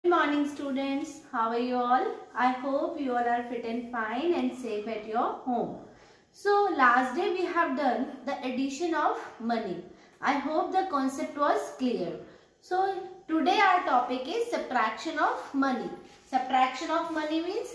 Good morning students, how are you all? I hope you all are fit and fine and safe at your home. So last day we have done the addition of money. I hope the concept was clear. So today our topic is subtraction of money. Subtraction of money means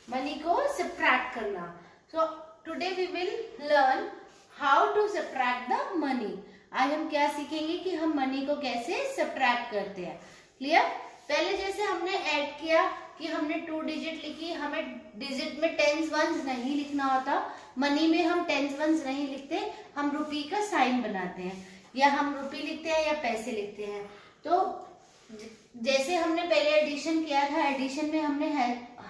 money को subtract करना. So today we will learn how to subtract the money. आज हम क्या सीखेंगे कि हम money को कैसे subtract करते हैं. Clear? पहले जैसे हमने ऐड किया कि हमने 2 डिजिट लिखी, हमें डिजिट में टेंस वंस नहीं लिखना होता. मनी में हम टेंस वंस नहीं लिखते, हम रुपी का साइन बनाते हैं, या हम रुपी लिखते हैं या पैसे लिखते हैं. तो जैसे हमने पहले एडिशन किया था, एडिशन में हमने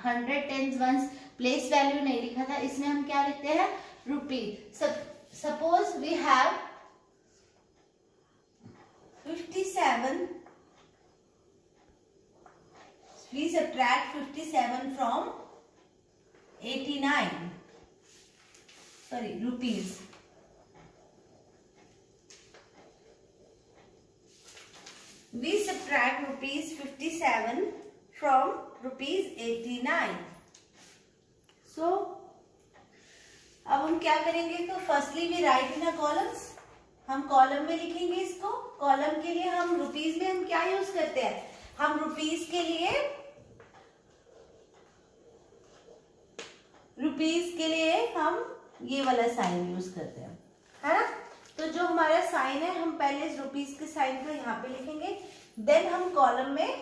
100 टेंस वंस प्लेस वैल्यू नहीं लिखा था, इसमें हम क्या लिखते हैं, rupee. Suppose we have 57. We subtract 57 from 89. Sorry, rupees. We subtract rupees 57 from rupees 89. So, अब हम क्या करेंगे? तो firstly we write in a columns. हम कॉलम में लिखेंगे इसको. कॉलम के लिए हम रुपीज में हम क्या यूज करते हैं? हम रुपीज के लिए हम ये वाला साइन यूज करते हैं, है ना. तो जो हमारा साइन है, हम पहले इस रुपीज के साइन को यहाँ पे लिखेंगे, देन हम कॉलम में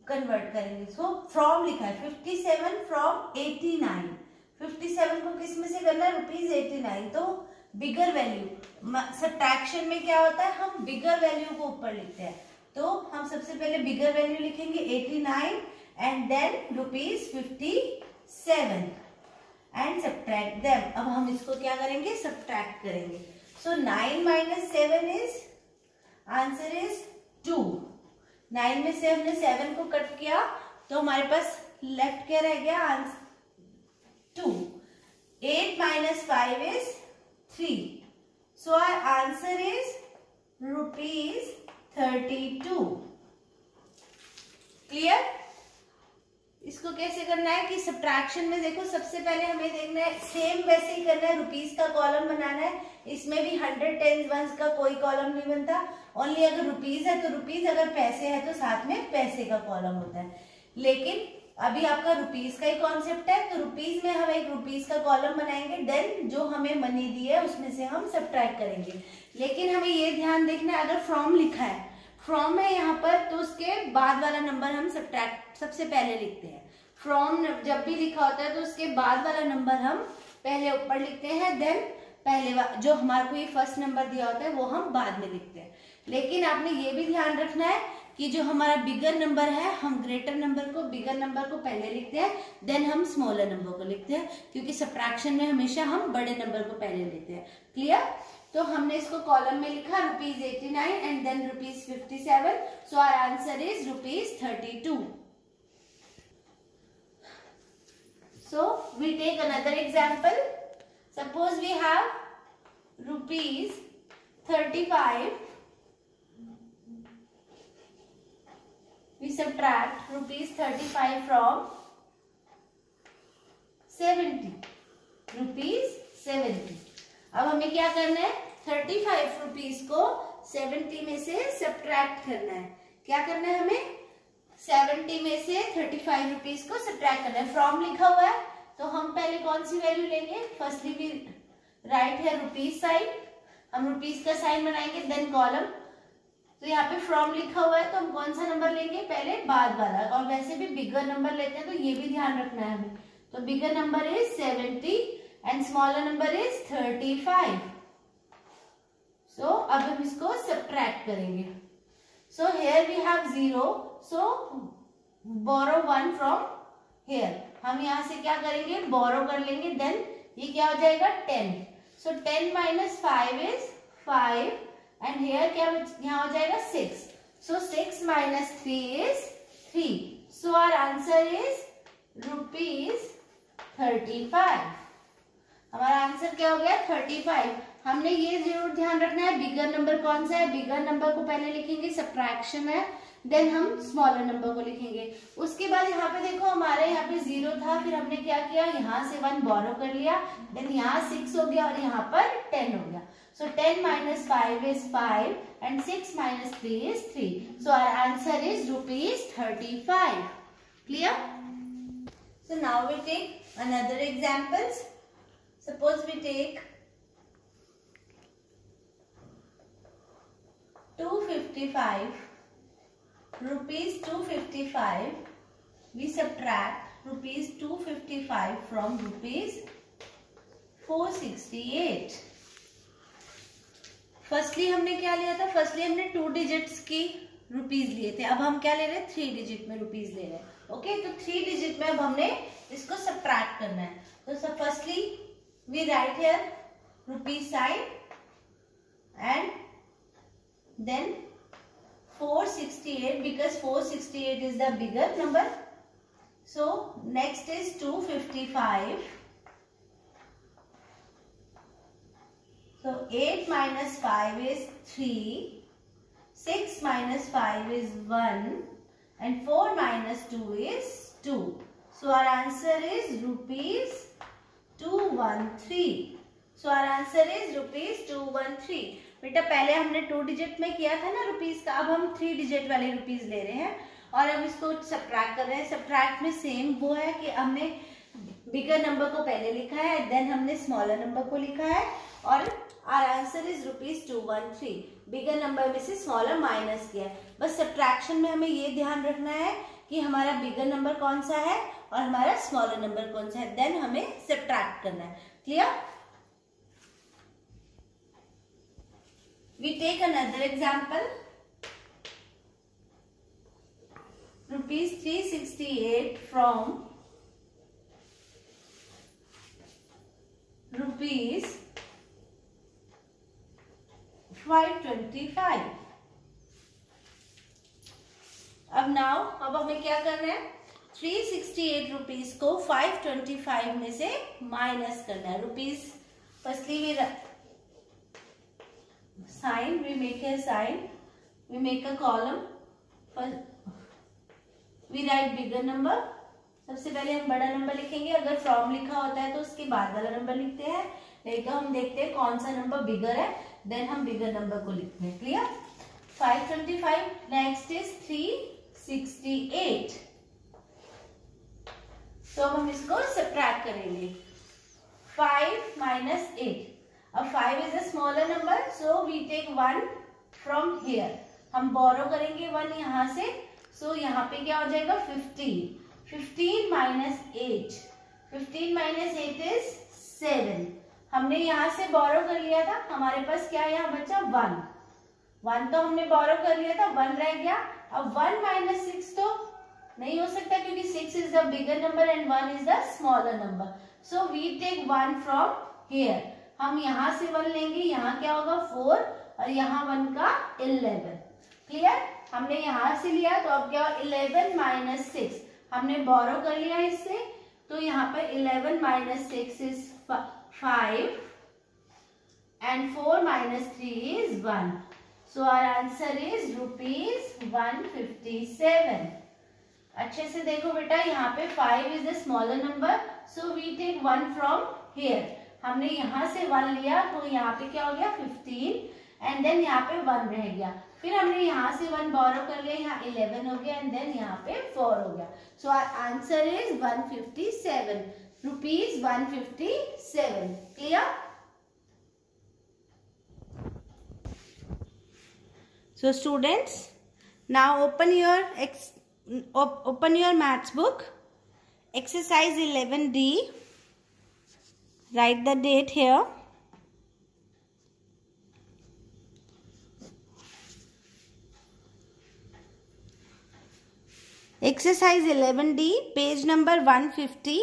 कन्वर्ट करेंगे. सो फ्रॉम लिखा है 57 फ्रॉम 89. 57 को किस में से करना है? रुपीज 89. तो बिगर वैल्यू, सब्ट्रैक्शन में क्या होता है, हम बिगर वैल्यू को ऊपर लिखते हैं. तो हम सबसे पहले बिगर वैल्यू लिखेंगे 89 and then rupees 57 and subtract them. अब हम इसको क्या करेंगे, सब्ट्रैक्ट करेंगे. सो 9 - 7 इज, आंसर इज 2. 9 में से हमने 7 को कट किया तो हमारे पास लेफ्ट क्या रह गया, answer 2. 8 - 5 is 3. So our answer is rupees 32. Clear? इसको कैसे करना है कि सब्ट्रैक्शन में देखो, सबसे पहले हमें देखना है, सेम वैसे ही करना है, रुपीज का कॉलम बनाना है. इसमें भी 100 टेंस वंस का कोई कॉलम नहीं बनता. ओनली अगर रुपीज है तो रुपीज, अगर पैसे है तो साथ में पैसे का कॉलम होता है. लेकिन अभी आपका रुपीज का ही कॉन्सेप्ट है, तो रुपीज में हम एक रुपीज का कॉलम बनाएंगे, देन जो हमें मनी दी है उसमें से हम सब्ट्रैक्ट करेंगे. लेकिन हमें ये ध्यान देखना है, अगर फ्रॉम लिखा है, फ्रॉम है यहाँ पर, तो उसके बाद वाला नंबर हम सब्ट्रैक्ट सबसे पहले लिखते हैं. फ्रॉम जब भी लिखा होता है तो उसके बाद वाला नंबर हम पहले ऊपर लिखते हैं, देन पहले जो हमारे को ये फर्स्ट नंबर दिया होता है वो हम बाद में लिखते हैं. लेकिन आपने ये भी ध्यान रखना है कि जो हमारा बिगर नंबर है, हम ग्रेटर नंबर को, बिगर नंबर को पहले लिखते हैं, देन हम स्मॉलर नंबर को लिखते हैं, क्योंकि सब्ट्रैक्शन में हमेशा हम बड़े नंबर को पहले लेते हैं. क्लियर? तो हमने इसको कॉलम में लिखा rupees 89 and then rupees 57. So our answer is rupees 32. So we take another example. Suppose we have rupees 35. We subtract rupees 35 from 70. rupees 70. अब हमें क्या करना है, 35 रुपीज को 70 में से सब्ट्रैक्ट करना है. क्या करना है हमें, 70 में से 35 रुपीज को सब्ट्रैक्ट करना है. फ्रॉम लिखा हुआ है तो हम पहले कौन सी वैल्यू लेंगे, फर्स्टली भी राइट है रुपीज साइन, हम रुपीज का साइन बनाएंगे, देन कॉलम. तो यहाँ पे फ्रॉम लिखा हुआ है तो हम कौन सा नंबर लेंगे, पहले बाद वाला. और वैसे भी बिगर नंबर लेते हैं तो ये भी ध्यान रखना है हमें. तो bigger number is 70 and smaller number is 35. So अब हम इसको सब्ट्रैक्ट करेंगे. So here we have 0. So borrow 1 from here. हम यहाँ से क्या करेंगे, बोरो कर लेंगे, देन ये क्या हो जाएगा, 10. सो 10 - 5 इज 5 एंड हेयर क्या यहाँ हो जाएगा, 6. So 6 - 3 is 3. So our answer is rupees 35. हमारा आंसर क्या हो गया, 35. हमने ये जरूर ध्यान रखना है बिगर नंबर कौन सा है। बिगर नंबर को पहले लिखेंगे, सब्ट्रैक्शन है, देन हम स्मॉलर नंबर को लिखेंगे। उसके बाद यहाँ पे देखो हमारे यहाँ पे 0 था, फिर हमने क्या किया, यहाँ से 1 बोरो कर लिया, देन यहाँ 6 हो गया और यहाँ पर 10 हो गया। So 10 minus 5 is 5 and 6 minus 3 is 3. So our answer is rupees 35. Clear? So now we take another examples. Suppose we take 255, rupees 255. We subtract rupees 255 from rupees 468. Firstly हमने क्या लिया था, फर्स्टली हमने 2 डिजिट्स की रुपीज लिए थे, अब हम क्या ले रहे हैं 3 डिजिट में रुपीज ले रहे हैं। ओके, तो 3 डिजिट में अब हमने इसको सब्ट्रैक्ट करना है। तो firstly we write here rupees sign and then 468 because 468 is the bigger number. So next is 255. So 8 minus 5 is 3, 6 minus 5 is 1 and 4 minus 2 is 2. So our answer is rupees 213. So our answer is rupees 213. बेटा पहले हमने 2 digit में किया था ना rupees का, अब हम 3 डिजिट वाले रुपीस ले रहे हैं और अब इसको सब्ट्रैक्ट कर रहे हैं। सब्ट्रैक्ट में सेम वो है कि हमने बिगर नंबर को पहले लिखा है, देन हमने स्मॉलर नंबर को लिखा है और our answer is rupees 213। Bigger number में से स्मॉलर माइनस किया है। बस सब्ट्रैक्शन में हमें ये ध्यान रखना है कि हमारा बिगर नंबर कौन सा है और हमारा स्मॉलर नंबर कौन सा है, देन हमें सब्ट्रैक्ट करना है। Clear? We take another example. Rupees 368 from rupees 525। अब हमें क्या करना है, 368 रुपीज को 525 में से माइनस करना है। Rupees firstly we sign, we make a sign, we make a column, we write bigger number. सबसे पहले हम बड़ा नंबर लिखेंगे, अगर फ्रॉम लिखा होता है तो उसके बाद वाला नंबर लिखते हैं, नहीं तो हम देखते हैं कौन सा नंबर बिगर है, देन हम बिगर नंबर को लिखते हैं। क्लियर? 525, next is 368। तो हम इसको सब्ट्रैक्ट करेंगे। 5 minus 8, अब 5 is a smaller number, so we take 1 from here. हम बोरो करेंगे 1 यहाँ से, सो यहाँ पे क्या हो जाएगा 15। 15 minus 8, 15 minus 8 is 7। हमने यहाँ से बोरो कर लिया था, हमारे पास क्या यहाँ बचा 1 तो हमने बोरो कर लिया था, 1 रह गया। अब 1 minus 6 तो नहीं हो सकता क्योंकि 6 is the bigger number and 1 is the smaller number. So we take 1 from here. हम यहाँ से 1 लेंगे, यहाँ क्या होगा 4 और यहाँ 1 का 11। क्लियर? हमने यहाँ से लिया तो अब क्या 11 minus 6 हमने बोरो कर लिया इससे, तो यहाँ पर 11 minus 6 is 5 and 4 minus 3 is 1. So our answer is rupees 157. अच्छे से देखो बेटा, यहाँ पे 5 is the smaller number, so we take 1 from here. हमने यहाँ से 1 लिया तो यहाँ पे क्या हो गया 15 and then यहाँ पे 1 रह गया। फिर हमने यहाँ से 1 बोरो कर लिया, यहाँ 11 हो गया and then यहाँ पे 4 हो गया। So our answer is 157, rupees 157. Clear? So students, now open your maths book, exercise 11D. Write the date here. Exercise 11D, page number 150.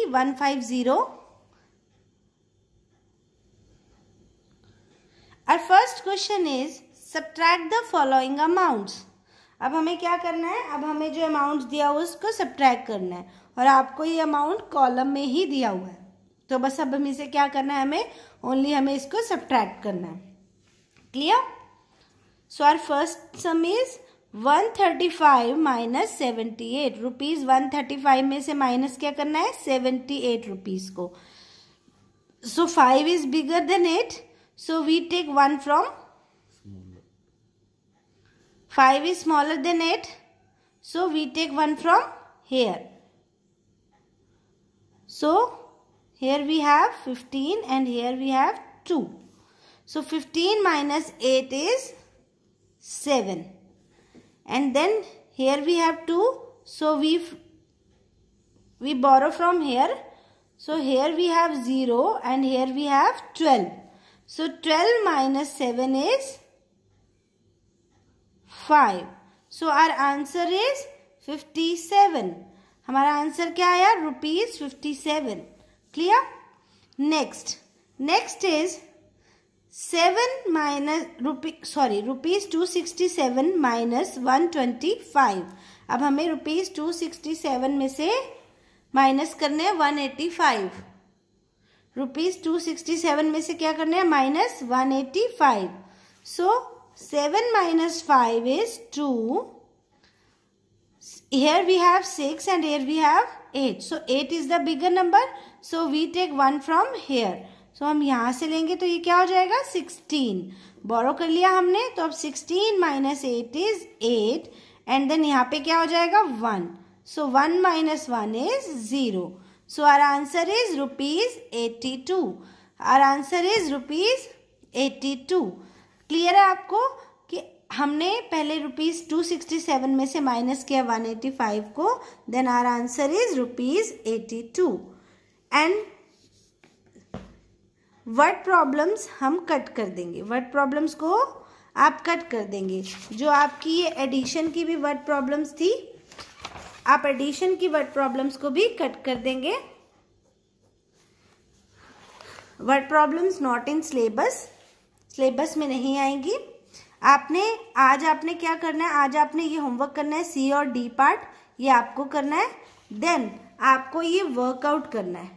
Our first question is subtract the following amounts. अब हमें क्या करना है, अब हमें जो amount दिया हुआ उसको सब्ट्रैक्ट करना है और आपको ये अमाउंट कॉलम में ही दिया हुआ है। तो बस अब हमें इसे क्या करना है, हमें इसको सब्ट्रैक्ट करना है। Clear? So our first sum is 135 minus 78 rupees. 135 में से माइनस क्या करना है, 78 रुपीज को। So 5 is bigger than 8, so we take 1 from 5 is smaller than 8, so we take 1 from here. So here we have 15 and here we have 2. So 15 minus 8 is 7. And then here we have 2, so we borrow from here. So here we have 0 and here we have 12. So 12 minus 7 is 5. So our answer is 57. हमारा answer क्या आया, ₹57. Clear? Next is 7 minus ₹267 minus 125. अब हमें ₹267 में से minus करने हैं 185. ₹267 में से क्या करने हैं, minus 185. So 7 minus 5 is 2. Here we have 6 and here we have 8. So 8 is the bigger number. So we take 1 from here. So हम यहाँ से लेंगे तो ये क्या हो जाएगा, 16. बोरो कर लिया हमने, तो अब 16 minus 8 is 8. And then यहाँ पे क्या हो जाएगा, 1. So 1 minus 1 is 0. So our answer is ₹82. Our answer is ₹82. Clear है आपको कि हमने पहले ₹267 में से माइनस किया 185 को, then our answer is ₹82. And word problems हम कट कर देंगे, वर्ड प्रॉब्लम्स को आप कट कर देंगे। जो आपकी ये एडिशन की भी वर्ड प्रॉब्लम्स थी, आप एडिशन की वर्ड प्रॉब्लम्स को भी कट कर देंगे। Word problems not in syllabus में नहीं आएंगी। आज आपने क्या करना है, आज आपने ये होमवर्क करना है, सी और डी पार्ट ये आपको करना है। देन आपको ये वर्कआउट करना है।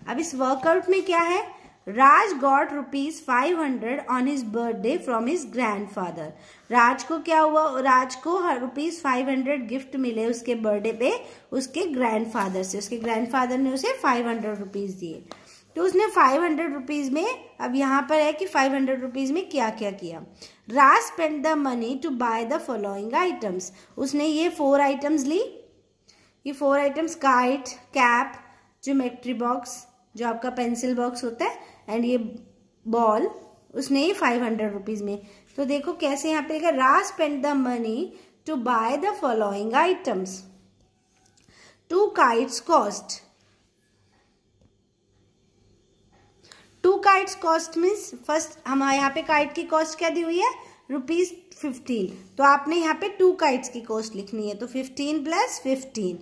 अब इस वर्कआउट में क्या है, Raj got ₹500 on his birthday from his grandfather. Raj को क्या हुआ, राज को ₹500 गिफ्ट मिले उसके बर्थडे पे उसके ग्रैंडफादर से। उसके ग्रैंडफादर ने उसे ₹500 दिए। तो उसने ₹500 में, अब यहाँ पर है कि ₹500 में क्या क्या किया। Raj spend the money to buy the following items. उसने ये 4 आइटम्स ली। ये 4 items, kite, cap, geometry box जो आपका पेंसिल बॉक्स होता है, एंड ये बॉल, उसने ये ₹500 में। तो देखो कैसे यहाँ पे लिखा, Raj spend the money to buy the following items. 2 kites cost, 2 kites cost means first हमारे यहाँ पे काइट की कॉस्ट क्या दी हुई है, ₹15। तो आपने यहाँ पे 2 kites की कॉस्ट लिखनी है, तो 15 + 15।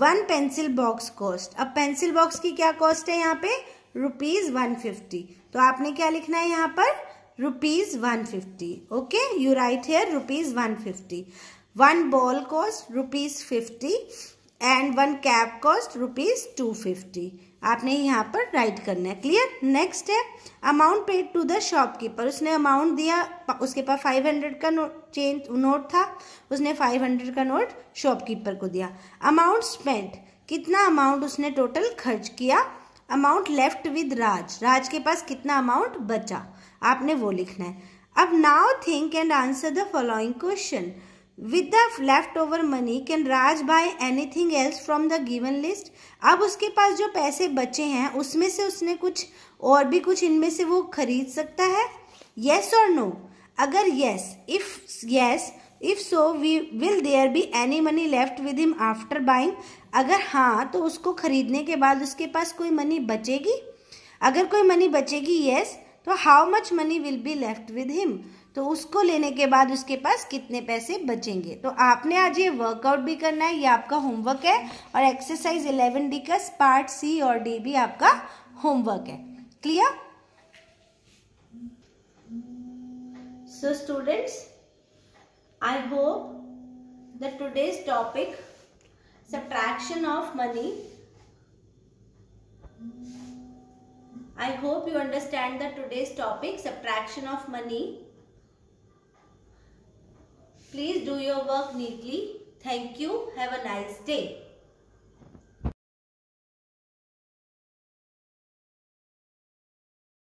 1 पेंसिल बॉक्स कॉस्ट, अब पेंसिल बॉक्स की क्या कॉस्ट है यहाँ पे, ₹150। तो आपने क्या लिखना है यहाँ पर, ₹150। Okay, you write here ₹150। 1 ball cost ₹50 and 1 cap cost ₹250। आपने यहाँ पर राइट करना है। क्लियर? नेक्स्ट है amount paid to the shopkeeper. उसने अमाउंट दिया, उसके पास 500 का नोट था, उसने 500 का नोट शॉपकीपर को दिया। अमाउंट स्पेंट, कितना अमाउंट उसने टोटल खर्च किया। अमाउंट लेफ्ट विद राज, राज के पास कितना अमाउंट बचा, आपने वो लिखना है। अब now think and answer the following question. With the leftover money, can Raj buy anything else from the given list? अब उसके पास जो पैसे बचे हैं उसमें से उसने कुछ और भी कुछ इनमें से वो खरीद सकता है। Yes or no? अगर yes, if so, will there be any money left with him after buying? अगर हाँ, तो उसको खरीदने के बाद उसके पास कोई मनी बचेगी। अगर कोई मनी बचेगी yes, तो how much money will be left with him? तो उसको लेने के बाद उसके पास कितने पैसे बचेंगे। तो आपने आज ये वर्कआउट भी करना है, ये आपका होमवर्क है, और एक्सरसाइज 11D का पार्ट सी और डी भी आपका होमवर्क है। Clear? So students, I hope that today's topic subtraction of money I hope you understand the today's topic, subtraction of money. Please do your work neatly. Thank you. Have a nice day.